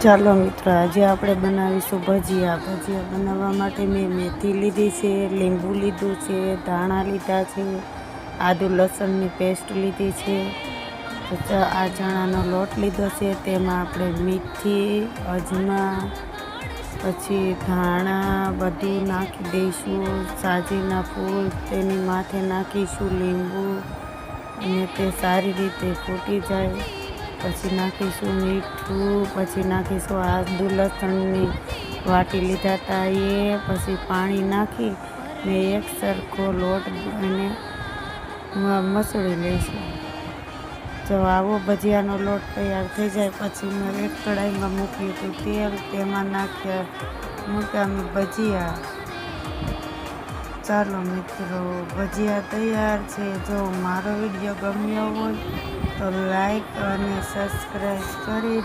ચાલો મિત્રો, આજે આપણે બનાવીશું ભજીયા બનાવવા માટે મેં મેથી લીધી છે, લીંબુ લીધું છે, ધાણા લીધા છે, આદુ લસણની પેસ્ટ લીધી છે, તો આ ચણાનો લોટ લીધો છે. તેમાં આપણે મીઠી, અજમા, પછી ધાણા બધું નાખી દઈશું. સાજીના ફૂલ તેની માથે નાખીશું, લીંબુ, અને તે સારી રીતે ફૂટી જાય પછી નાખીશું મીઠું, પછી નાખીશું આદુ લસણની વાટી લીધા હતા એ, પછી પાણી નાખી ને એક સરખો લોટ અને મસળી લઈશું. જો આવો ભજીયાનો લોટ તૈયાર થઈ જાય પછી મેં એક કઢાઈમાં મૂક્યું હતું તેલ, તેમાં મૂક્યા મેં ભજીયા. ચાલો મિત્રો, ભજીયા તૈયાર છે. જો મારો વિડીયો ગમ્યો હોય તો લાઈક અને સબસ્ક્રાઈબ કરી